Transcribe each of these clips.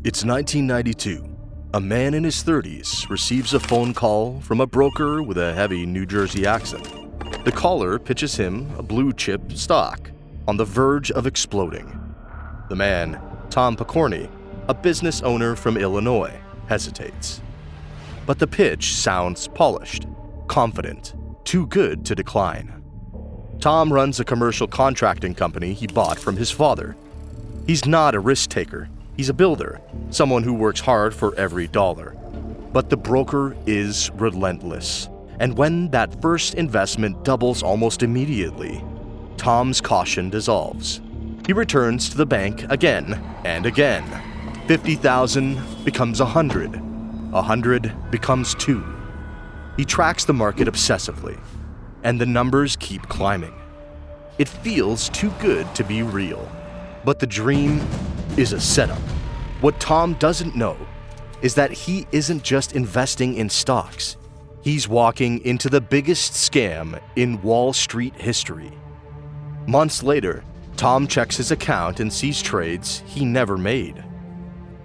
It's 1992. A man in his 30s receives a phone call from a broker with a heavy New Jersey accent. The caller pitches him a blue-chip stock on the verge of exploding. The man, Tom Pokorny, a business owner from Illinois, hesitates. But the pitch sounds polished, confident, too good to decline. Tom runs a commercial contracting company he bought from his father. He's not a risk-taker. He's a builder, someone who works hard for every dollar. But the broker is relentless. And when that first investment doubles almost immediately, Tom's caution dissolves. He returns to the bank again and again. 50,000 becomes 100. 100 becomes 2. He tracks the market obsessively, and the numbers keep climbing. It feels too good to be real. But the dream is a setup. What Tom doesn't know is that he isn't just investing in stocks. He's walking into the biggest scam in Wall Street history. Months later, Tom checks his account and sees trades he never made.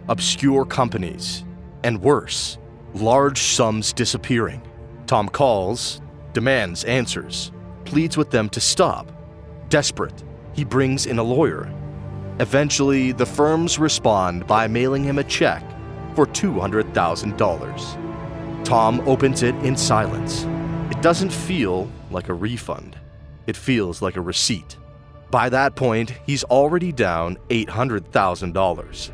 Obscure companies, and worse, large sums disappearing. Tom calls, demands answers, pleads with them to stop. Desperate, he brings in a lawyer. Eventually, the firms respond by mailing him a check for $200,000. Tom opens it in silence. It doesn't feel like a refund. It feels like a receipt. By that point, he's already down $800,000.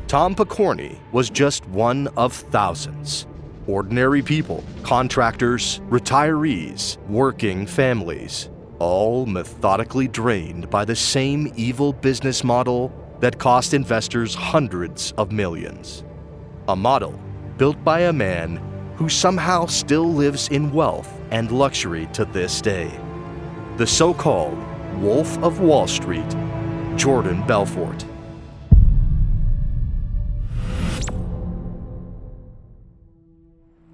Tom Pokorny was just one of thousands. Ordinary people, contractors, retirees, working families, all methodically drained by the same evil business model that cost investors hundreds of millions. A model built by a man who somehow still lives in wealth and luxury to this day. The so-called Wolf of Wall Street, Jordan Belfort.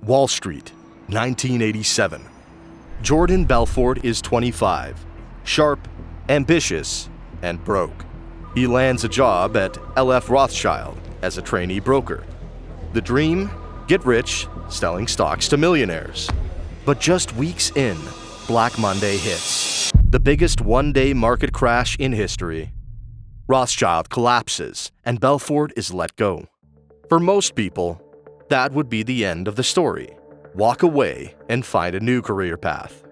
Wall Street, 1987. Jordan Belfort is 25, sharp, ambitious, and broke. He lands a job at LF Rothschild as a trainee broker. The dream? Get rich selling stocks to millionaires. But just weeks in, Black Monday hits. The biggest one-day market crash in history. Rothschild collapses, and Belfort is let go. For most people, that would be the end of the story. Walk away and find a new career path.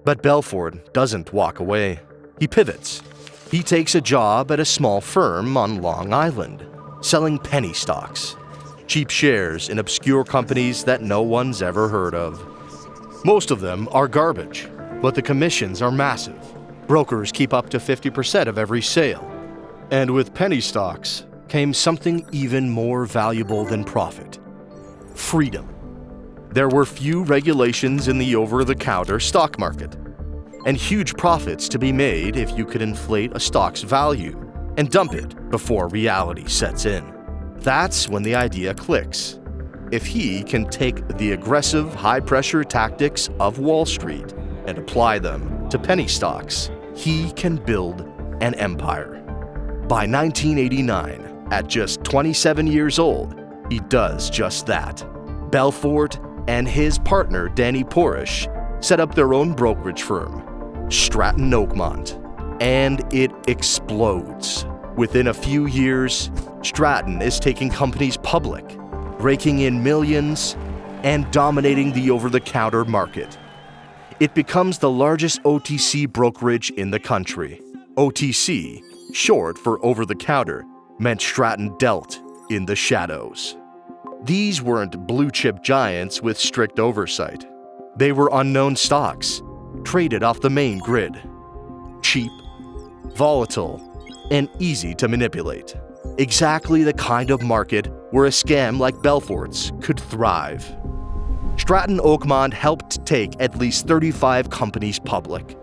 But Belfort doesn't walk away. He pivots. He takes a job at a small firm on Long Island, selling penny stocks, cheap shares in obscure companies that no one's ever heard of. Most of them are garbage, but the commissions are massive. Brokers keep up to 50% of every sale. And with penny stocks came something even more valuable than profit: freedom. There were few regulations in the over-the-counter stock market, and huge profits to be made if you could inflate a stock's value and dump it before reality sets in. That's when the idea clicks. If he can take the aggressive, high-pressure tactics of Wall Street and apply them to penny stocks, he can build an empire. By 1989, at just 27 years old, he does just that. Belfort and his partner Danny Porish set up their own brokerage firm, Stratton Oakmont, and it explodes. Within a few years, Stratton is taking companies public, raking in millions, and dominating the over-the-counter market. It becomes the largest OTC brokerage in the country. OTC, short for over-the-counter, meant Stratton dealt in the shadows. These weren't blue-chip giants with strict oversight. They were unknown stocks, traded off the main grid. Cheap, volatile, and easy to manipulate. Exactly the kind of market where a scam like Belfort's could thrive. Stratton Oakmont helped take at least 35 companies public.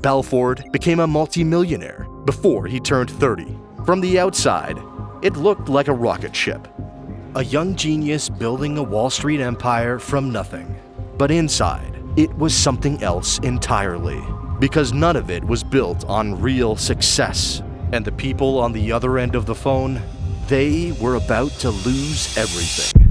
Belfort became a multimillionaire before he turned 30. From the outside, it looked like a rocket ship. A young genius building a Wall Street empire from nothing. But inside, it was something else entirely, because none of it was built on real success. And the people on the other end of the phone, they were about to lose everything.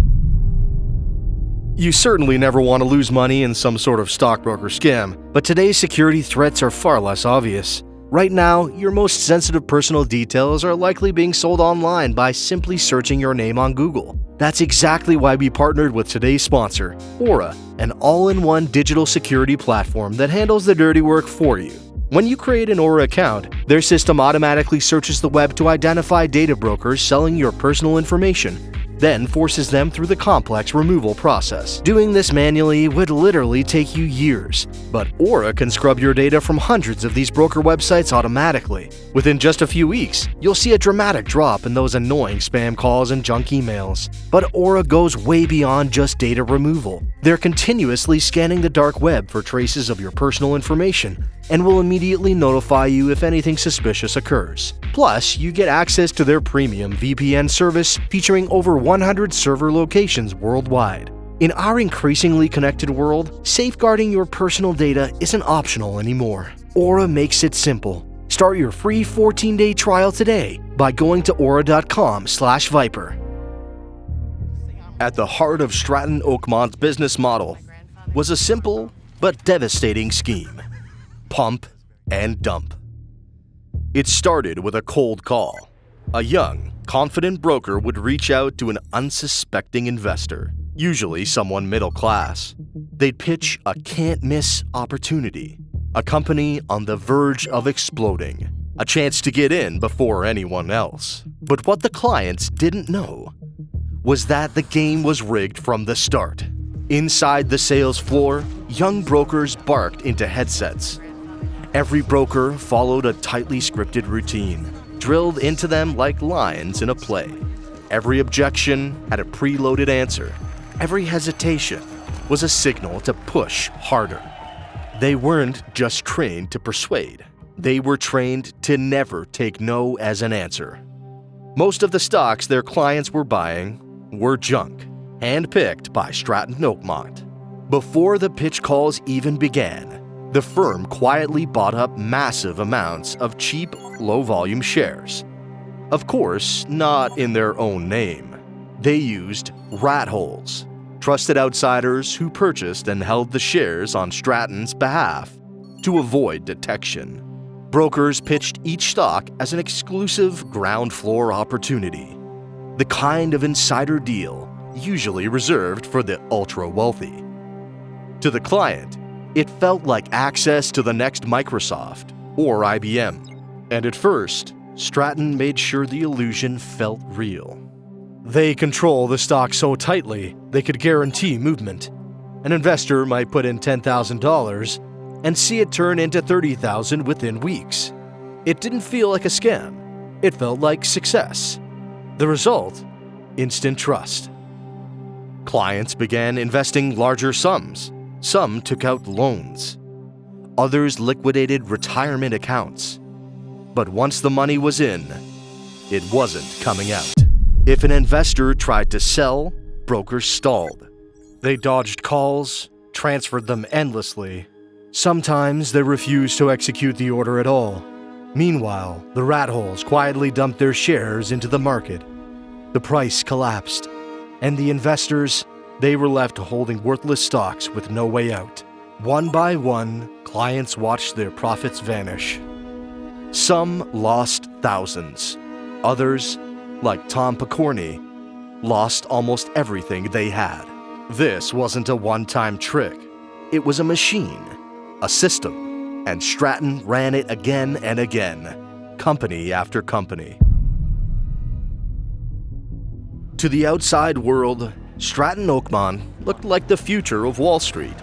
You certainly never want to lose money in some sort of stockbroker scam, but today's security threats are far less obvious. Right now, your most sensitive personal details are likely being sold online by simply searching your name on Google. That's exactly why we partnered with today's sponsor, Aura, an all-in-one digital security platform that handles the dirty work for you. When you create an Aura account, their system automatically searches the web to identify data brokers selling your personal information, then forces them through the complex removal process. Doing this manually would literally take you years, but Aura can scrub your data from hundreds of these broker websites automatically. Within just a few weeks, you'll see a dramatic drop in those annoying spam calls and junk emails. But Aura goes way beyond just data removal. They're continuously scanning the dark web for traces of your personal information and will immediately notify you if anything suspicious occurs. Plus, you get access to their premium VPN service featuring over 100 server locations worldwide. In our increasingly connected world, safeguarding your personal data isn't optional anymore. Aura makes it simple. Start your free 14-day trial today by going to aura.com/Viper. At the heart of Stratton Oakmont's business model was a simple but devastating scheme: pump and dump. It started with a cold call. A young, confident broker would reach out to an unsuspecting investor, usually someone middle class. They'd pitch a can't-miss opportunity, a company on the verge of exploding, a chance to get in before anyone else. But what the clients didn't know was that the game was rigged from the start. Inside the sales floor, young brokers barked into headsets. Every broker followed a tightly scripted routine, drilled into them like lines in a play. Every objection had a preloaded answer. Every hesitation was a signal to push harder. They weren't just trained to persuade. They were trained to never take no as an answer. Most of the stocks their clients were buying were junk, handpicked by Stratton Oakmont. Before the pitch calls even began, the firm quietly bought up massive amounts of cheap, low-volume shares. Of course, not in their own name. They used rat holes, trusted outsiders who purchased and held the shares on Stratton's behalf to avoid detection. Brokers pitched each stock as an exclusive ground floor opportunity, the kind of insider deal usually reserved for the ultra-wealthy. To the client, it felt like access to the next Microsoft or IBM. And at first, Stratton made sure the illusion felt real. They control the stock so tightly, they could guarantee movement. An investor might put in $10,000 and see it turn into $30,000 within weeks. It didn't feel like a scam. It felt like success. The result? Instant trust. Clients began investing larger sums. Some took out loans. Others liquidated retirement accounts. But once the money was in, it wasn't coming out. If an investor tried to sell, brokers stalled. They dodged calls, transferred them endlessly. Sometimes they refused to execute the order at all. Meanwhile, the rat holes quietly dumped their shares into the market. The price collapsed, and the investors, they were left holding worthless stocks with no way out. One by one, clients watched their profits vanish. Some lost thousands. Others, like Tom Pokorny, lost almost everything they had. This wasn't a one-time trick. It was a machine, a system, and Stratton ran it again and again, company after company. To the outside world, Stratton Oakmont looked like the future of Wall Street.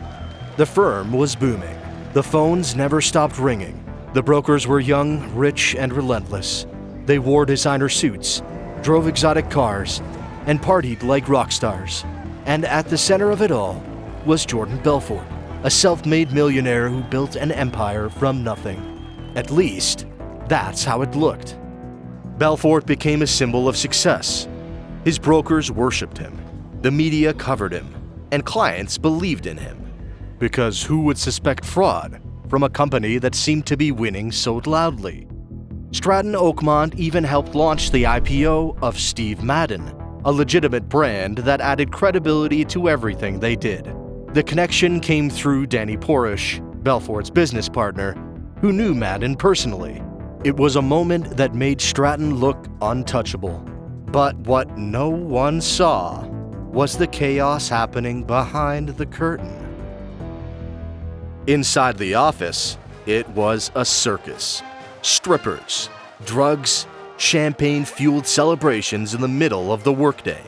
The firm was booming. The phones never stopped ringing. The brokers were young, rich, and relentless. They wore designer suits, drove exotic cars, and partied like rock stars. And at the center of it all was Jordan Belfort, a self-made millionaire who built an empire from nothing. At least, that's how it looked. Belfort became a symbol of success. His brokers worshipped him. The media covered him, and clients believed in him. Because who would suspect fraud from a company that seemed to be winning so loudly? Stratton Oakmont even helped launch the IPO of Steve Madden, a legitimate brand that added credibility to everything they did. The connection came through Danny Porish, Belfort's business partner, who knew Madden personally. It was a moment that made Stratton look untouchable. But what no one saw was the chaos happening behind the curtain. Inside the office, it was a circus. Strippers, drugs, champagne-fueled celebrations in the middle of the workday.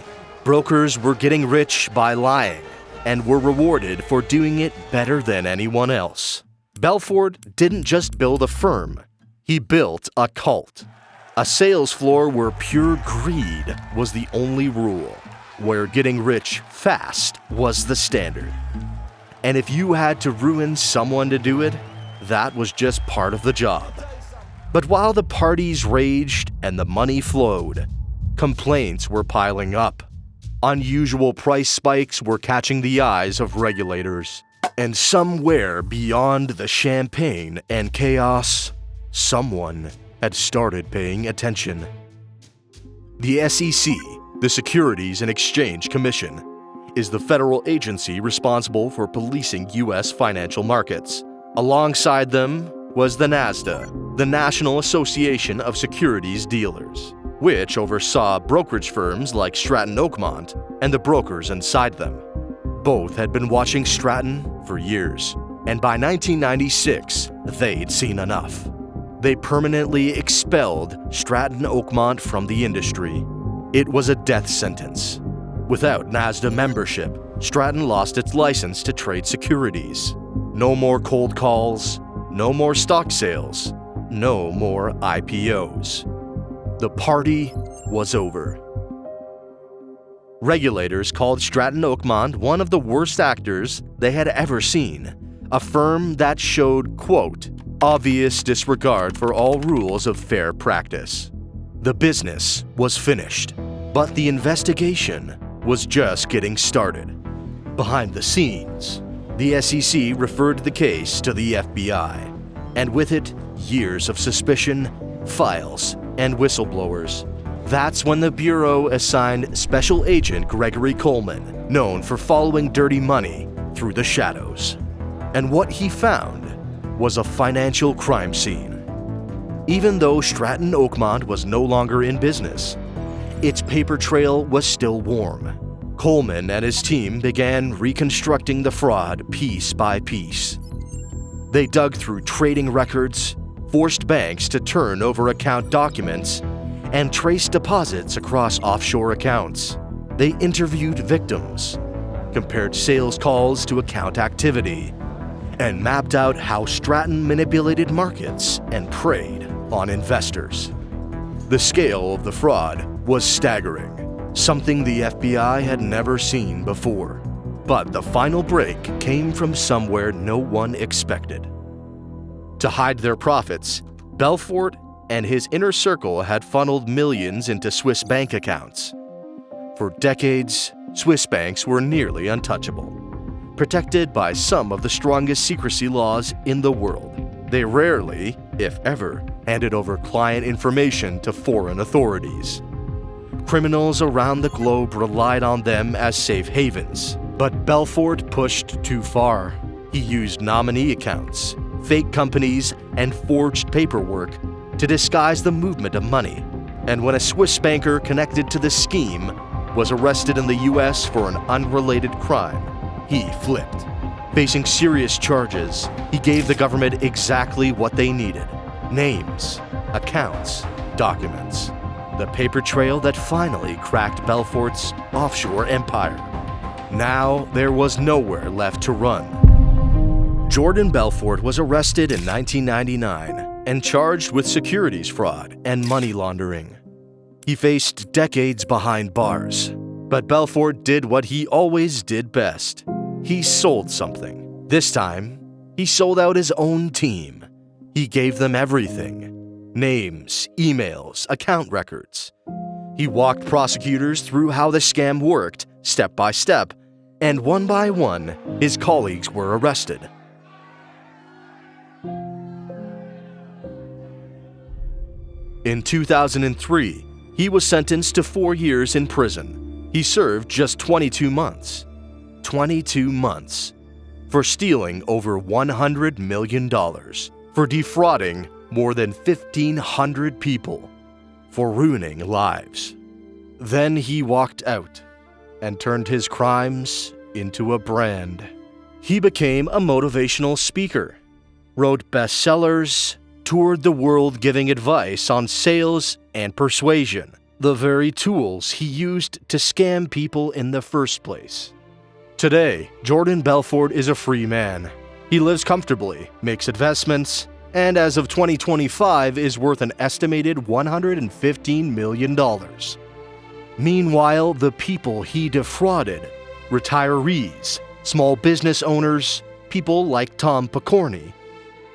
Brokers were getting rich by lying and were rewarded for doing it better than anyone else. Belfort didn't just build a firm, he built a cult. A sales floor where pure greed was the only rule, where getting rich fast was the standard. And if you had to ruin someone to do it, that was just part of the job. But while the parties raged and the money flowed, complaints were piling up. Unusual price spikes were catching the eyes of regulators. And somewhere beyond the champagne and chaos, someone had started paying attention. The SEC, the Securities and Exchange Commission, is the federal agency responsible for policing U.S. financial markets. Alongside them was the NASDA, the National Association of Securities Dealers, which oversaw brokerage firms like Stratton Oakmont and the brokers inside them. Both had been watching Stratton for years, and by 1996, they'd seen enough. They permanently expelled Stratton Oakmont from the industry. It was a death sentence. Without NASDA membership, Stratton lost its license to trade securities. No more cold calls, no more stock sales, no more IPOs. The party was over. Regulators called Stratton Oakmont one of the worst actors they had ever seen, a firm that showed, quote, obvious disregard for all rules of fair practice. The business was finished, but the investigation was just getting started. Behind the scenes, the SEC referred the case to the FBI, and with it, years of suspicion, files, and whistleblowers. That's when the Bureau assigned Special Agent Gregory Coleman, known for following dirty money through the shadows. And what he found was a financial crime scene. Even though Stratton Oakmont was no longer in business, its paper trail was still warm. Coleman and his team began reconstructing the fraud piece by piece. They dug through trading records, forced banks to turn over account documents, and traced deposits across offshore accounts. They interviewed victims, compared sales calls to account activity, and mapped out how Stratton manipulated markets and preyed on investors. The scale of the fraud was staggering, something the FBI had never seen before. But the final break came from somewhere no one expected. To hide their profits, Belfort and his inner circle had funneled millions into Swiss bank accounts. For decades, Swiss banks were nearly untouchable, protected by some of the strongest secrecy laws in the world. They rarely, if ever, handed over client information to foreign authorities. Criminals around the globe relied on them as safe havens, but Belfort pushed too far. He used nominee accounts, fake companies, and forged paperwork to disguise the movement of money. And when a Swiss banker connected to the scheme was arrested in the US for an unrelated crime, he flipped. Facing serious charges, he gave the government exactly what they needed: names, accounts, documents. The paper trail that finally cracked Belfort's offshore empire. Now there was nowhere left to run. Jordan Belfort was arrested in 1999 and charged with securities fraud and money laundering. He faced decades behind bars, but Belfort did what he always did best. He sold something. This time, he sold out his own team. He gave them everything: names, emails, account records. He walked prosecutors through how the scam worked, step by step, and one by one, his colleagues were arrested. In 2003, he was sentenced to 4 years in prison. He served just 22 months. 22 months. For stealing over $100 million. For defrauding more than 1,500 people. For ruining lives. Then he walked out and turned his crimes into a brand. He became a motivational speaker, wrote bestsellers, toured the world giving advice on sales and persuasion, the very tools he used to scam people in the first place. Today, Jordan Belfort is a free man. He lives comfortably, makes investments, and as of 2025 is worth an estimated $115 million. Meanwhile, the people he defrauded, retirees, small business owners, people like Tom Pokorny,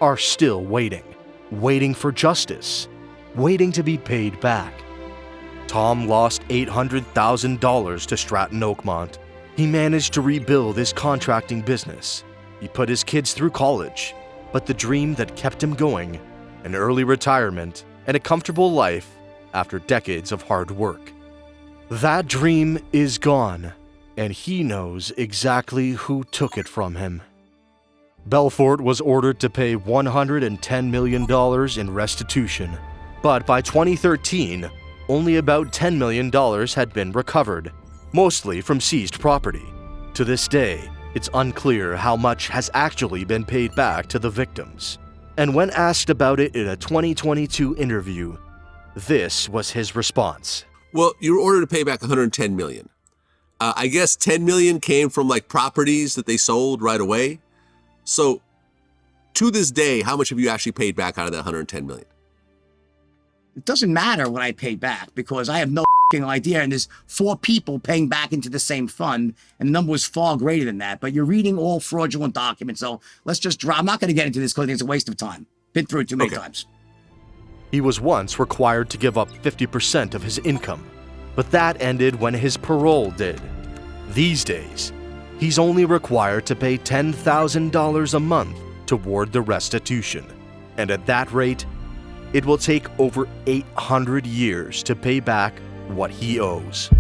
are still waiting for justice, waiting to be paid back. Tom lost $800,000 to Stratton, Oakmont. He managed to rebuild his contracting business. He put his kids through college, but the dream that kept him going, an early retirement and a comfortable life after decades of hard work. That dream is gone, and he knows exactly who took it from him. Belfort was ordered to pay $110 million in restitution, but by 2013, only about $10 million had been recovered, mostly from seized property. To this day, it's unclear how much has actually been paid back to the victims. And when asked about it in a 2022 interview, this was his response. Well, you were ordered to pay back $110 million. I guess $10 million came from like properties that they sold right away. So to this day, how much have you actually paid back out of that $110 million? It doesn't matter what I pay back because I have no idea. And there's 4 people paying back into the same fund, and the number was far greater than that. But you're reading all fraudulent documents. So let's just drop. I'm not going to get into this because I think it's a waste of time. Been through it too many times. He was once required to give up 50% of his income, but that ended when his parole did. These days, he's only required to pay $10,000 a month toward the restitution. And at that rate, it will take over 800 years to pay back what he owes.